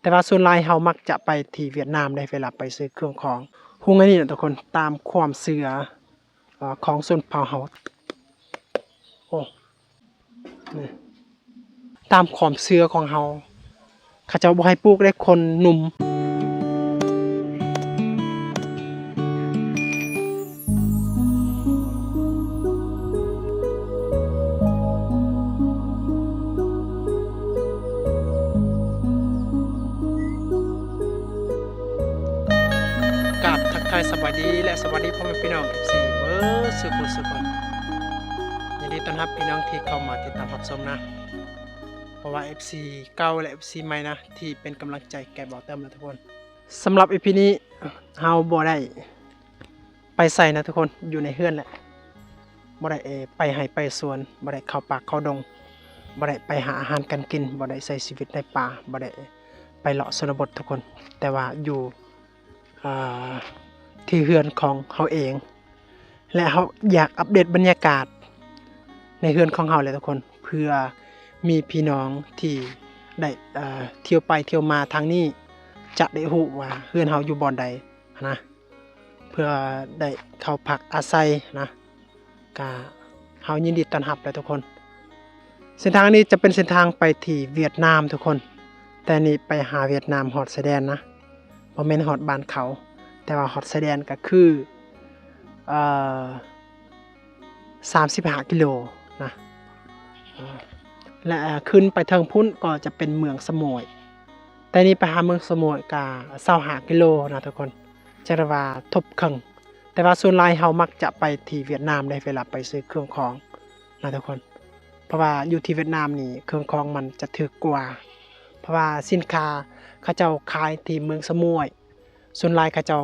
แต่ว่าส่วนหลายเฮามักจะไปที่เวียดนามได้เวลาไปซื้อเครื่องของฮุงอันนี้นะทุกคนตามความเชื่อของชนเผ่าเฮาโอ้นี่ตามความเชื่อของเฮาเขาเจ้าบ่ให้ปลูกได้คนหนุ่มกับทักทายสวัสดีและสวัสดีพ่อแม่พี่น้อง FC เบิดสุขสุขคนยินดีต้อนรับพี่น้องที่เข้ามาติดตามรับชมนะเพราะว่า FC เก่าและ FC ใหม่นะที่เป็นกำลังใจแก่บ่าวเติมนะทุกคนสำหรับ EP นี้เฮาบ่ได้ไปใส่นะทุกคนอยู่ในเฮือนแหละบ่ได้ไปให้ไปสวนบ่ได้เข้าป่าเข้าดงบ่ได้ไปหาอาหารกันกินบ่ได้ใช้ชีวิตในป่าบ่ได้ไปเลาะชนบททุกคนแต่ว่าอยู่ที่เฮือนของเขาเองและเขาอยากอัปเดตบรรยากาศในเฮือนของเขาเลยทุกคนเพื่อมีพี่น้องที่ได้เที่ยวไปเที่ยวมาทางนี้จะได้รู้ว่าเฮือนเขาอยู่บ่อนใดนะเพื่อได้เข้าพักอาศัยนะก็เขายินดีต้อนรับเลยทุกคนเส้นทางนี้จะเป็นเส้นทางไปที่เวียดนามทุกคนแต่นี่ไปหาเวียดนามฮอดชายแดนนะบ่แม่นฮอดบ้านเขาแต่ว่าฮอดชายแดนก็คือ35 กิโลนะและขึ้นไปทางพุ่นก็จะเป็นเมืองสมอยแต่นี่ไปหาเมืองสมอยก็25 กิโลนะทุกคนจะว่าทบครึ่งแต่ว่าส่วนหลายเฮามักจะไปที่เวียดนามได้เวลาไปซื้อเครื่องของนะทุกคนเพราะว่าอยู่ที่เวียดนามนี่เครื่องของมันจะถูกกว่าเพราะว่าสินค้าเขาเจ้าขายที่เมืองสมอยส่วนหลายเขาเจ้า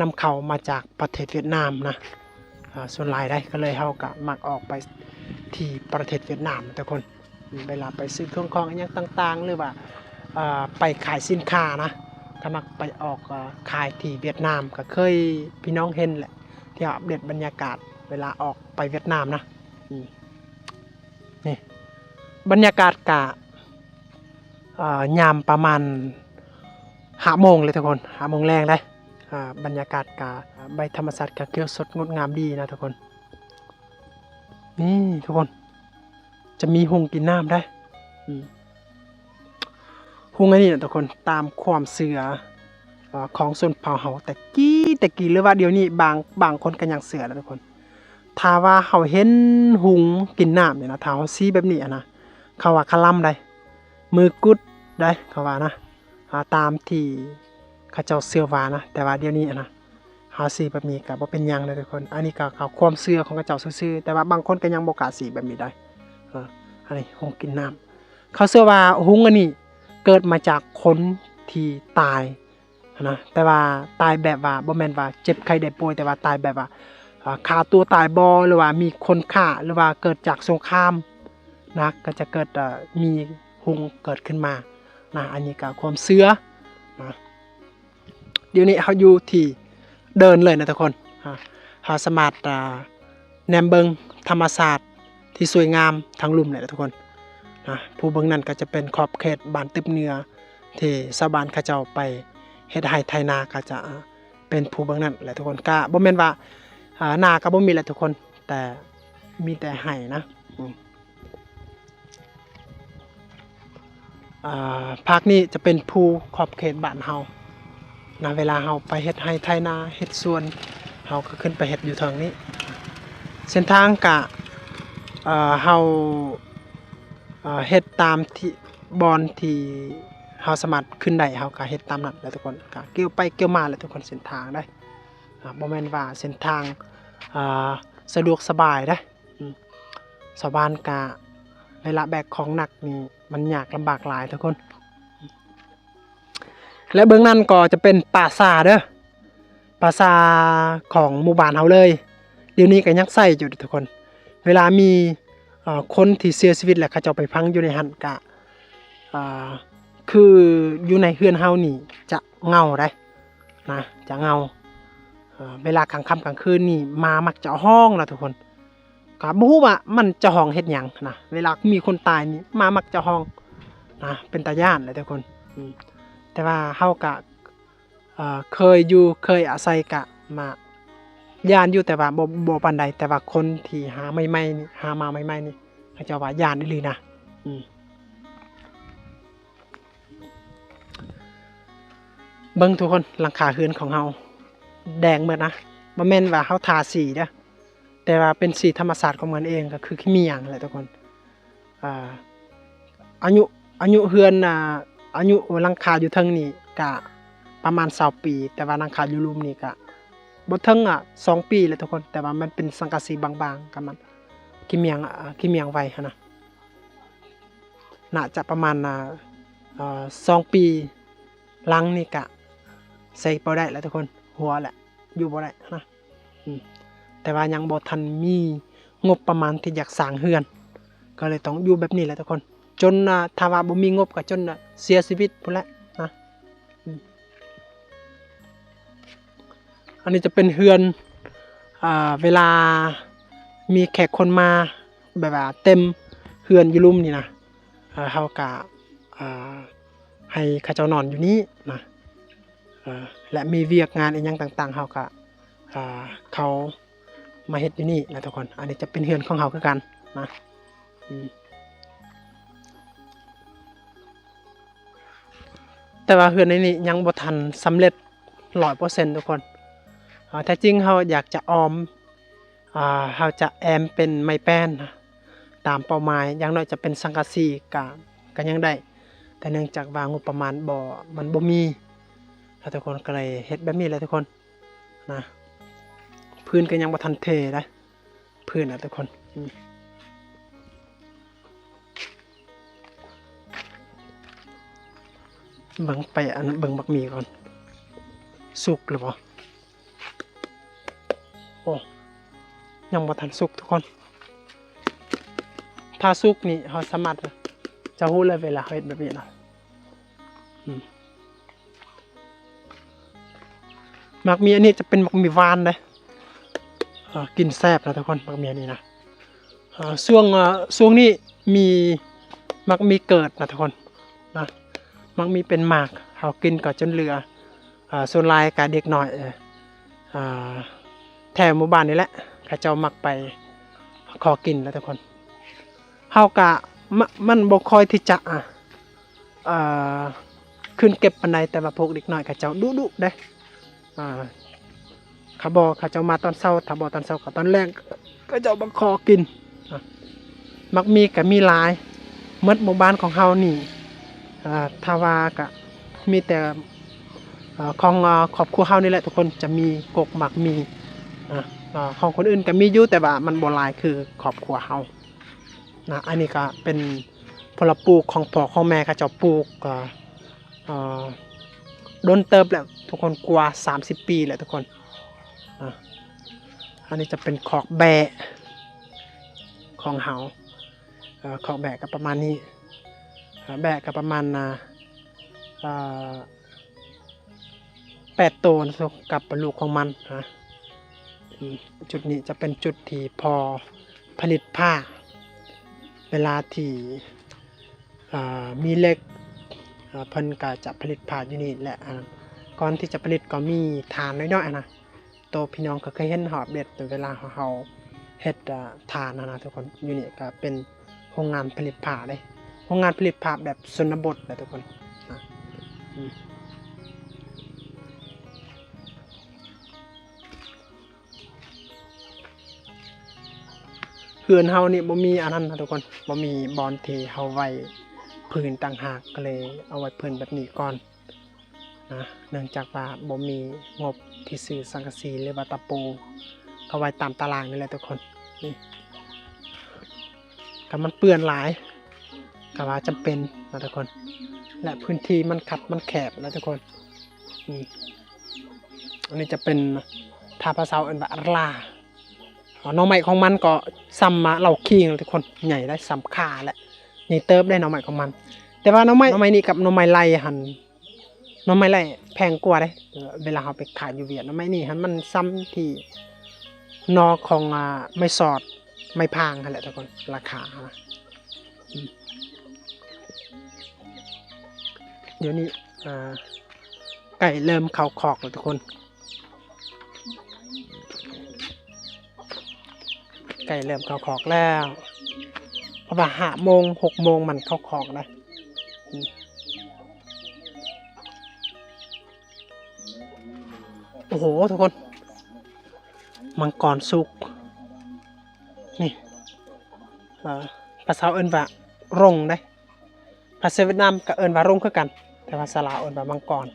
นำเข้ามาจากประเทศเวียดนามนะส่วนหลายได้ก็เลยเฮาก็มักออกไปที่ประเทศเวียดนามทุกคนเวลาไปซื้อเครื่องของอย่างต่างๆหรือว่าไปขายสินค้านะก็มักไปออกขายที่เวียดนามก็เคยพี่น้องเห็นแหละที่อัปเดตบรรยากาศเวลาออกไปเวียดนามนะนี่บรรยากาศกะยามประมาณ5 โมงเลยทุกคน5 โมงแรงได้บรรยากาศกะใบธรรมชาติกะเขียวสดงดงามดีนะทุกคนนี่ทุกคนจะมีหุงกินน้ำได้หุงอันนี้นะทุกคนตามความเชื่อของชนเผ่าเฮาแต่กี้หรือว่าเดี๋ยวนี้บางคนก็ยังเชื่อนะทุกคนถ้าว่าเขาเห็นหุงกินน้ำเนี่ยนะถ้าเขาซีแบบนี้นะเขาว่าคลำได้มือกุดได้เขาว่านะตามที่เขาเจ้าเชื่อว่านะแต่ว่าเดี๋ยวนี้นะหาสีแบบนี้ก็บ่เป็นหยังเลยทุกคนอันนี้ก็เขาความเชื่อของเขาเจ้าซื่อๆแต่ว่าบางคนก็ยังบ่กล้าสีแบบนี้ได้อันนี้หุงกินน้ำเขาเชื่อว่าหุงอันนี้เกิดมาจากคนที่ตายนะแต่ว่าตายแบบว่าบ่แม่นว่าเจ็บไข้ได้ป่วยแต่ว่าตายแบบว่าฆ่าตัวตายบ่หรือว่ามีคนฆ่าหรือว่าเกิดจากสงครามนะก็จะเกิดมีหุงเกิดขึ้นมานะอันนี้ก็ความเชื่อนะเดี๋ยวนี้เขาอยู่ที่เดินเลยนะทุกคนเขาสามารถแนมเบิงธรรมศาสตร์ที่สวยงามทั้งลุ่มเลยนะทุกคนนะผู้เบิ่งนั้นก็จะเป็นขอบเขตบ้านตึบเหนือที่ชาวบ้านเขาเจ้าไปเฮ็ดไร่ไถนาก็จะเป็นผู้เบิ่งนั้นแหละทุกคนก็บ่แม่นว่านาก็บ่มีแหละทุกคนแต่มีแต่ไร่นะภาคนี้จะเป็นภูขอบเขตบ้านเฮานะเวลาเฮาไปเฮ็ดไร่ไถนาเฮ็ดสวนเฮาก็ขึ้นไปเฮ็ดอยู่ทางนี้เส้นทางกะเฮาเฮ็ดตามที่บอนที่เฮาสามารถขึ้นได้เฮาก็เฮ็ดตามนั้นแหละทุกคนก็เกี่ยวไปเกี่ยวมาแหละทุกคนเส้นทางได้บ่แม่นว่าเส้นทางสะดวกสบายได้ชาวบ้านก็เวลาแบกของหนักนี่มันยากลำบากหลายทุกคนและเบื้องนั้นก็จะเป็นปราสาทเด้อปราสาทของหมู่บ้านเฮาเลยเดี๋ยวนี้ก็ยังใช้อยู่ทุกคนเวลามีคนที่เสียชีวิตแล้วเขาจะไปพังอยู่ในหันกะคืออยู่ในเฮือนเฮานี่จะเงาได้นะจะเงาเวลากลางค่ำกลางคืนนี่มามักจะห้องนะทุกคนก็บ่ฮู้ว่ามันจะห้องเฮ็ดหยังนะเวลามีคนตายนี่มามักจะห้องนะเป็นตาย้านเลยทุกคน แต่ว่าเฮากะเคยอยู่เคยอาศัยกะมาย่านอยู่แต่ว่าบ่ปานใดแต่ว่าคนที่หาใหม่ๆนี่หามาใหม่ๆนี่เขาเจ้าว่าย่านอีหลีนะอืมเบิ่งทุกคนหลังคาเรือนของเฮาแดงหมดนะบ่แม่นว่าเฮาทาสีเด้อแต่ว่าเป็นสีธรรมชาติของมันเองก็คือขี้เมียงแหละทุกคนอ่าอายุเรือนอายุหลังคาอยู่เทิงนี่ก็ประมาณ20ปีแต่ว่าหลังคาอยู่รูมนี่ก็บ่เทิง2ปีเลยทุกคนแต่ว่ามันเป็นสังกะสีบางๆกับมันขี้เมียงไว้หั่นน่ะน่าจะประมาณ2ปีหลังนี่ก็ใส่บ่ได้แล้วทุกคนหัวแหละอยู่บ่ได้นะแต่ว่ายังบ่ทันมีงบประมาณที่อยากสร้างเรือนก็เลยต้องอยู่แบบนี้แหละทุกคนจนถ้าว่าบ่มีงบก็จนเสียชีวิตพุ่นแหละนะอันนี้จะเป็นเรือนเวลามีแขกคนมาแบบว่าเต็มเรือนอยู่รุมนี่นะเฮาก็ให้เขาเจ้านอนอยู่นี้นะและมีเวียกงานอีหยังต่างๆเฮาก็เขามาเฮ็ดอยู่นี่นะทุกคนอันนี้จะเป็นเรือนของเฮาคือกันนะแต่ว่าเรือนในนี้ยังบ่ทันสำเร็จ 100% ทุกคนแท้จริงเฮาอยากจะออมเฮาจะแอมเป็นไม้แป้นนะตามเป้าหมายอย่างน้อยจะเป็นสังกะสีก็ยังได้แต่เนื่องจากว่างบประมาณมันบ่มีทุกคนก็เลยเฮ็ดแบบนี้แหละทุกคนนะพื้นก็ยังบ่ทันเทนะพื้นทุกคนเบิ่งไปเบิ่งบักหมี่ก่อนสุกหรือบ่โอ้ยังบ่ทันสุกทุกคนถ้าสุกนี่เฮาสามารถจะรู้เลยเวลาเฮ็ดแบบนี้นะมักมีอันนี้จะเป็นมักมีหวานเลยกินแซ่บนะทุกคนมักมีอันนี้นะช่วงนี้มีมักมีเกิดนะทุกคนนะมักมีเป็นหมากเฮากินก็จนเหลือส่วนหลายก็เด็กน้อยแถวหมู่บ้านนี่แหละเขาเจ้ามักไปขอกินแล้วทุกคนเฮากะมันบ่ค่อยที่จะขึ้นเก็บปานใดแต่ว่าพวกเด็กน้อยเขาเจ้าดุเด้เขาเจ้ามาตอนเช้าถ้าบ่ตอนเช้าก็ตอนแรกก็เจ้ามาขอกินมักมีก็มีหลายหมดหมู่บ้านของเฮานี่ถ้าว่าก็มีแต่ของครอบครัวเฮานี่แหละทุกคนจะมีกกมักมีของคนอื่นก็มีอยู่แต่ว่ามันบ่หลายคือครอบครัวเฮานะอันนี้ก็เป็นผลปลูกของพ่อของแม่เขาเจ้าปลูกโดนเติบแล้วทุกคนกว่า30ปีแล้วทุกคนอันนี้จะเป็นขอกแบะของเฮาขอกแบะก็ประมาณนี้แบะก็ประมาณ8 ตัวกับลูกของมันนะจุดนี้จะเป็นจุดที่พอผลิตผ้าเวลาที่มีเล็กเพิ่นก็จะผลิตผ้าอยู่นี่แหละก่อนที่จะผลิตก็มีฐานน้อยๆนะตัวพี่น้องก็เคยเห็นหอบเบ็ดเวลาเฮาเฮ็ดฐานนะทุกคนอยู่นี่ก็เป็นโรงงานผลิตผ้าเลยโรงงานผลิตผ้าแบบชนบทนะทุกคนเฮือนเฮานี่บ่มีอันนั้นนะทุกคนบ่มีบอนที่เฮาไว้พื้นต่างหากก็เลยเอาไว้พื้นแบบนี้ก่อนนะเนื่องจากว่าบ่มีงบที่ซื้อสังกะสีหรือว่าตะปูเอาไว้ตามตารางนี่แหละทุกคนนี่ก็มันเปื้อนหลายก็ว่าจำเป็นนะทุกคนและพื้นที่มันคับมันแคบนะทุกคนอันนี้จะเป็นถ้าภาษาอันว่าลาหน่อไม้ของมันก็ซ้ำมาเราขี้นะทุกคนใหญ่ได้ซ้ำขาแหละนี่เติบได้หน่อไม้ของมันแต่ว่าหน่อไม้นี่กับหน่อไม้ไล่หันหน่อไม้ไล่แพงกว่าเลยเวลาเราไปขายอยู่เวียดหน่อไม้นี่หันมันซ้ำที่นอของไม่สอดไม่พางนั่นแหละทุกคนราคาเดี๋ยวนี้ อ่าไก่เริ่มเข้าคอกแล้วทุกคนไก่เริ่มเข้าคอกแล้วเพราะว่า5 โมง 6 โมงมันเข้าคอกนะโอ้โหทุกคนมังกรสุกนี่ภาษาเอิ้นว่ารงได้ภาษาเวียดนามก็เอิ้นว่ารงคือกันแต่ภาษาลาวเอิ้นว่ามังกร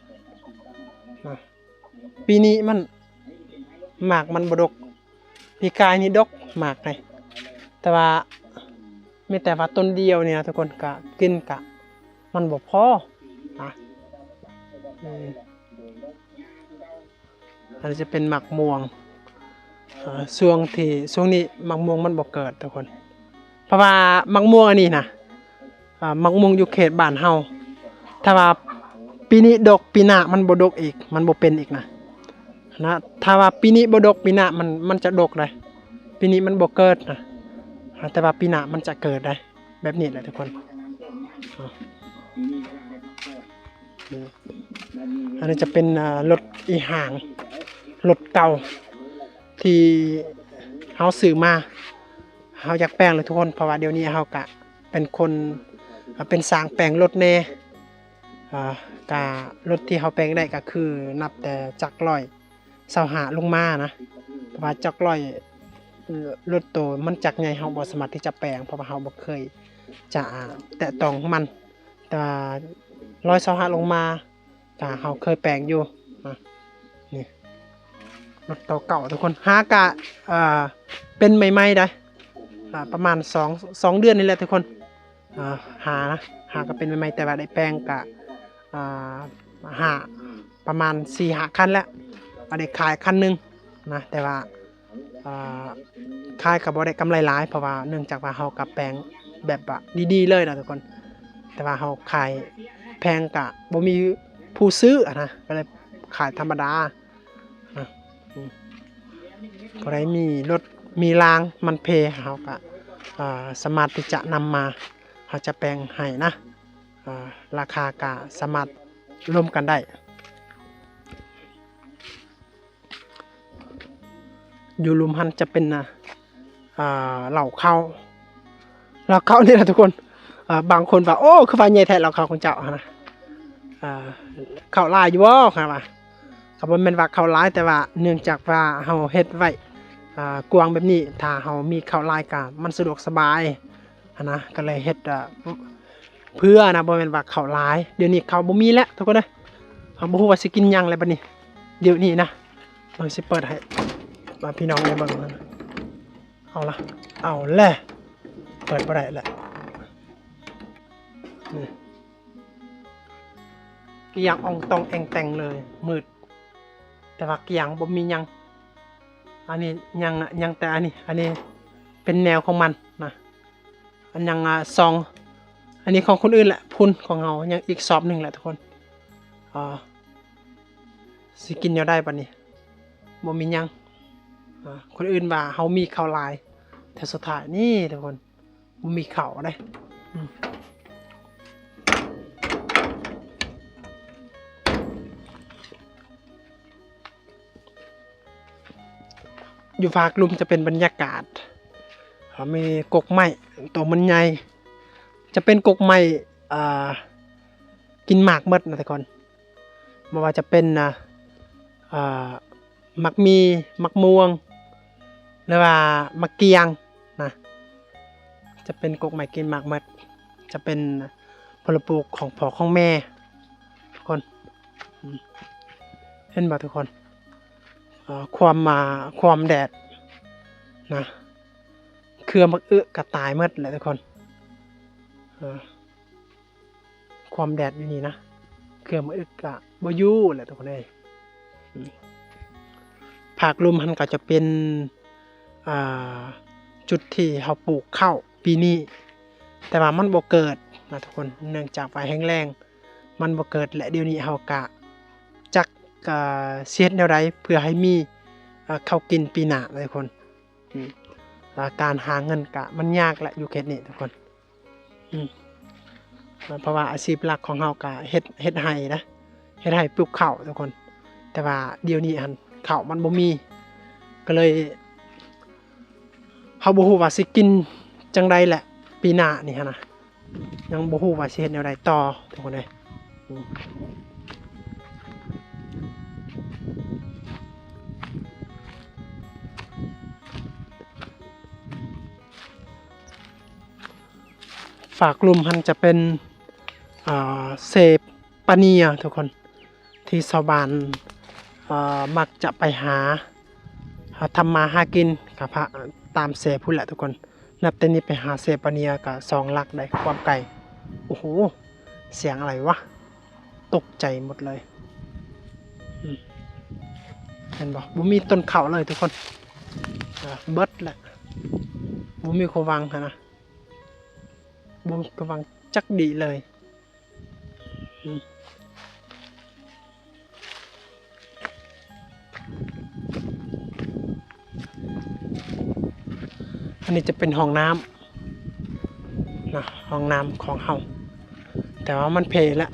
ปีนี้มันหมากมันบ่ดกปีกายนี่ดกหมากเลยแต่ว่ามีแต่ว่าต้นเดียวเนี่ยทุกคนก็กินกะมันบ่พอนะอันนี้จะเป็นหมากม่วงช่วงนี้หมากม่วงมันบ่เกิดทุกคนเพราะว่าหมากม่วงอันนี้นะหมากม่วงอยู่เขตบ้านเฮาถ้าว่าปีนี้ดกปีหน้ามันบ่ดกอีกมันบ่เป็นอีกนะถ้าว่าปีนี้บ่ดกปีหน้ามันจะดกได้ปีนี้มันบ่เกิดนะแต่ว่าปีหน้ามันจะเกิดได้แบบนี้แหละทุกคนอันนี้จะเป็นรถอีห่างรถเก่าที่เฮาซื้อมาเฮาอยากแปลงเลยทุกคนเพราะว่าเดี๋ยวนี้เฮากะเป็นคนเป็นสร้างแปลงรถแน่กะรถที่เฮาแปลงได้ก็คือนับแต่จักรร้อย25ลงมานะเพราะว่าจักรร้อยรถโตมันจักรใหญ่เฮาบ่สามารถที่จะแปลงเพราะว่าเฮาบ่เคยจะแตะต้องมันแต่125ลงมาก็เฮาเคยแปลงอยู่นี่รถเก่าๆทุกคนหากะเป็นใหม่ๆได้ประมาณ2 เดือนนี่แหละทุกคนหาก็เป็นใหม่ๆแต่ว่าได้แปลงกะหาประมาณ 4-5 คันแล้วได้ขายคันนึงนะแต่ว่าขายก็บ่ได้กำไรหลายเพราะว่าเนื่องจากว่าเฮากับแปลงแบบดีๆเลยนะทุกคนแต่ว่าเฮาขายแพงกะบ่มีผู้ซื้อนะก็เลยขายธรรมดาก็ได้มีรถมีรางมันเพเฮาก็สามารถที่จะนำมาเฮาจะแปลงให้นะราคาก็สามารถร่วมกันได้อยู่ลุมหันจะเป็นเหล่าเข้านี่แหละทุกคนบางคนว่าโอ้คือว่าใหญ่แท้เหล่าเข้าของเจ้านะเข้าลายอยู่บ่ครับว่าก็บ่แม่นว่าเข้าลายแต่ว่าเนื่องจากว่าเฮาเฮ็ดไว้กว้างแบบนี้ถ้าเฮามีเข้าลายก็มันสะดวกสบายนะก็เลยเฮ็ดเพื่อนะบ่แม่นว่าเข้าลายเดี๋ยวนี้เข้าบ่มีแล้วทุกคนเด้อบ่ฮู้ว่าสิกินหยังแล้วบัดนี้เดี๋ยวนี้นะเราสิเปิดให้พี่น้องได้เบิ่งนะเอาแหละเปิดบ่ได้แหละนี่กี่อย่างอ่องตองแองแต่งเลยมืดแต่ว่ากี่อย่างบ่มีหยังอันนี้ยังแต่อันนี้เป็นแนวของมันนะอันยังซองอันนี้ของคนอื่นแหละพุ่นของเฮายังอีกสอบหนึ่งแหละทุกคนสิกินแนวได้ปะนี่บ่มีหยังคนอื่นว่าเฮามีข้าวลายแต่สุดท้ายนี่ทุกคนบ่มีข้าวได้อยู่ฝากลุมจะเป็นบรรยากาศมีกกไม้ตัวมันใหญ่จะเป็นกกไม้กินหมากหมดนะทุกคนไม่ว่าจะเป็นมักมีมักม่วงหรือว่ามักเกียงนะจะเป็นกกไม้กินหมากหมดจะเป็นผลปลูกของพ่อของแม่ทุกคนเห็นบ่ทุกคนความแดดนะเครือมักกระตายหมดแหละทุกคนความแดดอยู่นี่นะเครือมักกะบ่อยู่แหละทุกคนเลยภาคลุมมันก็จะเป็นจุดที่เขาปลูกข้าวปีนี้แต่ว่ามันบ่เกิดนะทุกคนเนื่องจากไฟแห้งแล้งมันบ่เกิดและเดี๋ยวนี้เขากะจักเสียดแนวใดเพื่อให้มีข้าวกินปีหน้าทุกคนการหาเงินกะมันยากแหละอยู่เขตนี้ทุกคนเพราะว่าอาชีพหลักของเฮากะเฮ็ดไร่นะ เฮ็ดให้ปลูกข้าวทุกคน แต่ว่าเดี๋ยวนี้ข้าวมันบ่มีก็เลยเฮาบ่ฮู้ว่าสิกินจังใดแหละปีหน้านี่นะยังบ่ฮู้ว่าสิเฮ็ดแนวใดต่อทุกคนเอ้ยฝากกลุ่มจะเป็นเซปาเนียทุกคนที่ชาวบ้านมักจะไปหาทำมาหากินกับพระตามเซพุ่นแหละทุกคนนับแต่นี้ไปหาเซปาเนียกับ2 ลักได้ความไกลโอ้โหเสียงอะไรวะตกใจหมดเลยเห็นบอกบุมีต้นเขาเลยทุกคนเบิดแหละบุมีโควังนะบุมีโควังจักดีเลยอันนี้จะเป็นห้องน้ำนะห้องน้ำของเฮาแต่ว่ามันเพลแล้ว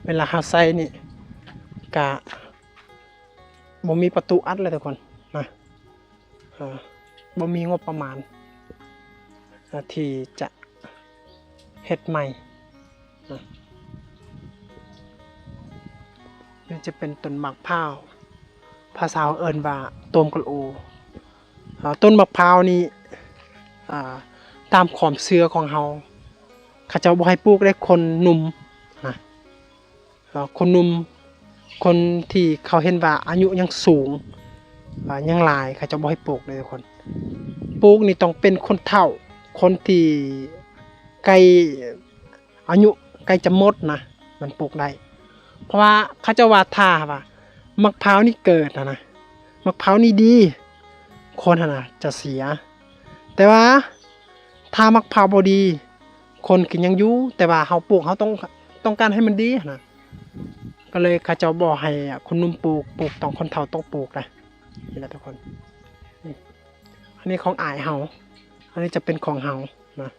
เวลาเฮาใส่นี่กะบ่มีประตูอัดเลยทุกคนนะบ่มีงบประมาณที่จะเฮ็ดใหม่นะนี่จะเป็นต้นมะพร้าวภาษาเอิ้นว่าต้มกะโอต้นมะพร้าวนี่ตามความเชื่อของเฮาเขาเจ้าบ่ให้ปลูกได้คนหนุ่มนะคนหนุ่มคนที่เขาเห็นว่าอายุยังสูงยังหลายเขาเจ้าบ่ให้ปลูกเลยทุกคนปลูกนี่ต้องเป็นคนเฒ่าคนที่ใกล้อายุใกล้จะหมดนะมันปลูกได้เพราะว่าเขาเจ้าว่าท่าว่ามะพร้าวนี่เกิดนะมะพร้าวนี่ดีคนจะเสียแต่ว่าถ้ามะพร้าวบ่ดีคนกินยังอยู่แต่ว่าเฮาปลูกเฮาต้องการให้มันดีนะก็เลยเขาเจ้าบอกให้คนหนุ่มปลูกต้องคนเฒ่าต้องปลูกนะนี่แหละทุกคนอันนี้ของอายเฮาอันนี้จะเป็นของเฮานะ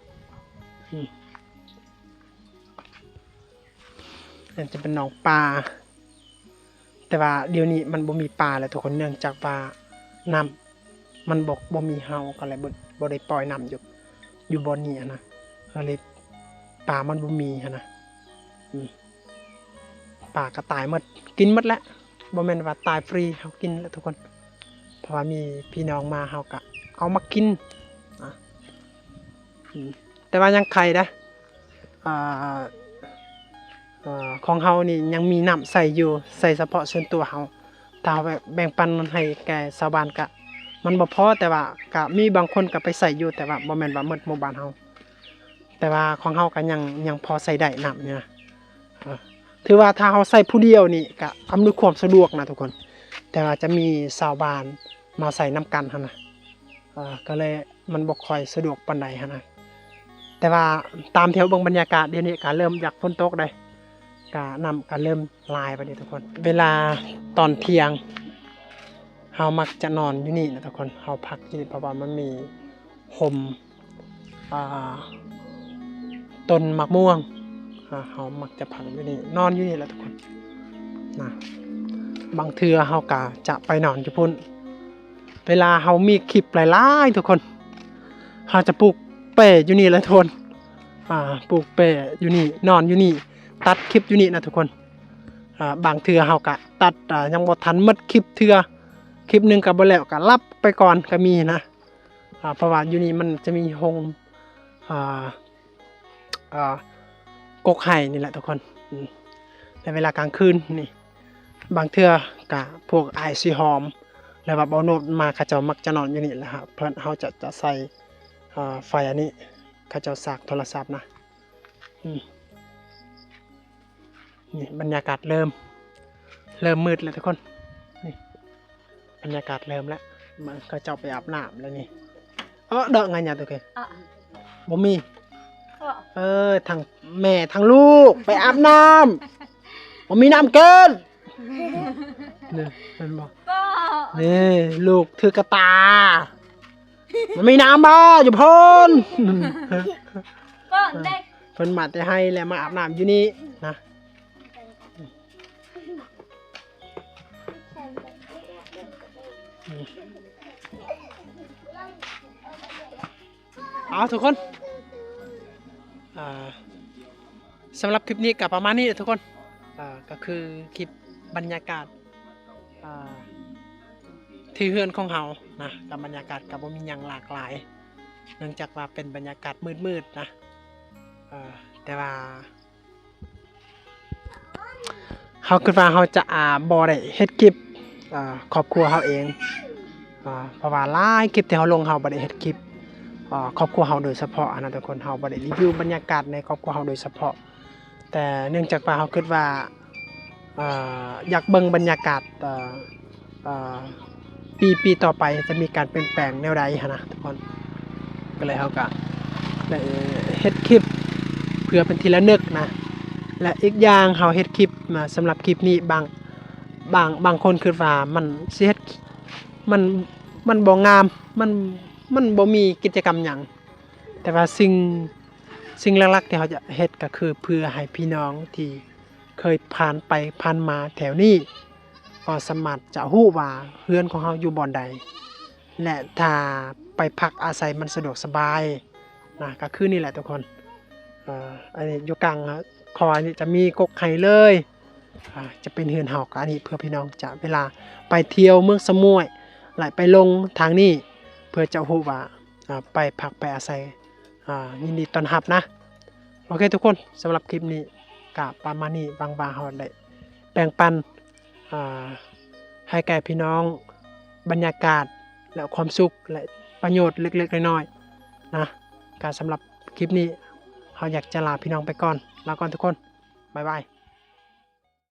นี่จะเป็นหนองปลาแต่ว่าเดี๋ยวนี้มันบ่มีปลาแล้วทุกคนเนื่องจากว่าน้ำมันบ่มีเฮาก็เลยบ่ได้ปล่อยน้ำอยู่บ่อนี้นะก็เลยปลามันบ่มีนะปลาก็ตายหมดกินหมดแล้วบ่แม่นว่าตายฟรีเฮากินแล้วทุกคนเพราะว่ามีพี่น้องมาเฮาก็เอามากินแต่ว่ายังไข่นะของเฮานี่ยังมีน้ำใส่อยู่ใส่เฉพาะส่วนตัวเฮาถ้าแบ่งปันให้แก่ชาวบ้านก็มันบ่พอแต่ว่าก็มีบางคนก็ไปใส่อยู่แต่ว่าบ่แม่นว่าหมดหมู่บ้านเฮาแต่ว่าของเฮาก็ยังพอใส่ได้น้ำเนี่ยนะถือว่าถ้าเฮาใส่ผู้เดียวนี่ก็อำนวยความสะดวกนะทุกคนแต่ว่าจะมีชาวบ้านมาใส่น้ำกันหั่นน่ะก็เลยมันบ่ค่อยสะดวกปานใดหั่นน่ะแต่ว่าตามแถวเบิ่งบรรยากาศเดี๋ยวนี้ก็เริ่มอยากฝนตกได้ก็น้ำก็เริ่มลายไปนี่ทุกคนเวลาตอนเที่ยงเฮามักจะนอนอยู่นี่นะทุกคนเฮาพักอยู่นี่เพราะว่ามันมีห่มต้นมะม่วงเฮามักจะพักอยู่นี่นอนอยู่นี่แหละทุกคนนะบางเทื่อเฮาก็จะไปนอนอยู่พุ่นเวลาเฮามีคลิปหลายๆทุกคนเฮาจะปลูกเป้อยู่นี่แหละทุกคนปลูกเป้อยู่นี่นอนอยู่นี่ตัดคลิปอยู่นี่นะทุกคนบางเทื่อเฮาก็ตัดยังบ่ทันหมดคลิปเทื่อคลิปนึงก็บ่แล้วก็รับไปก่อนก็มีนะเพราะว่าอยู่นี่มันจะมีโฮมกกไห่นี่แหละทุกคนในเวลากลางคืนนี่บางเทื่อก็พวกไอซีหอมแล้วว่าเบาโนดมาเขาเจ้ามักจะนอนอยู่นี่แหละครับเพิ่นเฮาจะใส่ไฟอันนี้เขาเจ้าสากโทรศัพท์นะนี่บรรยากาศเริ่มมืดแล้วทุกคนนี่บรรยากาศเริ่มแล้วมันก็เจ้าไปอาบน้ำแล้วนี่เดาะไงเนี่ยตัวแกบ่มีทั้งแม่ทั้งลูกไปอาบน้ำบ่มีน้ำเกินนี่มันบอกนี่ลูกถือกระตามันมีน้ำบ่อยู่พ้นเพิ่นมาแต่ให้แล้วมาอาบน้ำอยู่นี่นะ เอาทุกคนสำหรับคลิปนี้กับประมาณนี้ทุกคนก็คือคลิปบรรยากาศที่เฮือนของเฮานะกับบรรยากาศกับบ่มีหยังหลากหลายเนื่องจากว่าเป็นบรรยากาศมืดๆนะแต่ว่าเฮาคิดว่าเฮาจะบ่ได้เฮ็ดคลิปครอบครัวเฮาเองเพราะว่าหลายคลิปที่เฮาลงเฮาบ่ได้เฮ็ดคลิปครอบครัวเฮาโดยเฉพาะนะทุกคนเฮาบ่ได้รีวิวบรรยากาศในครอบครัวเฮาโดยเฉพาะแต่เนื่องจากว่าเฮาคิดว่าอยากเบิ่งบรรยากาศปีต่อไปจะมีการเปลี่ยนแปลงแนวใดหั่นนะทุกคนก็เลยเฮาก็ได้เฮ็ดคลิปเพื่อเป็นที่ระลึกนะและอีกอย่างเฮาเฮ็ดคลิปมาสำหรับคลิปนี้บางคนคิดว่ามันสิเฮ็ดมันบ่งามมันบ่มีกิจกรรมหยังแต่ว่าสิ่งหลักๆที่เฮาจะเฮ็ดก็คือเพื่อให้พี่น้องที่เคยผ่านไปผ่านมาแถวนี้ก็สามารถจะฮู้ว่าเรือนของเฮาอยู่บ่อนใดและถ้าไปพักอาศัยมันสะดวกสบายนะก็คือนี่แหละทุกคนอันนี้อยู่กลางคอนี่จะมีกกไข่เลยจะเป็นเฮือนเฮาก็อันนี้เพื่อพี่น้องจะเวลาไปเที่ยวเมืองสมุยไหลไปลงทางนี้เพื่อจะฮู้ว่าไปพักไปอาศัยยินดีต้อนรับนะโอเคทุกคนสำหรับคลิปนี้ก็ประมาณนี้บางเฮาได้แบ่งปันให้แก่พี่น้องบรรยากาศและความสุขและประโยชน์เล็กๆน้อยๆนะการสำหรับคลิปนี้เฮาอยากจะลาพี่น้องไปก่อนลาก่อนทุกคนบ๊ายบาย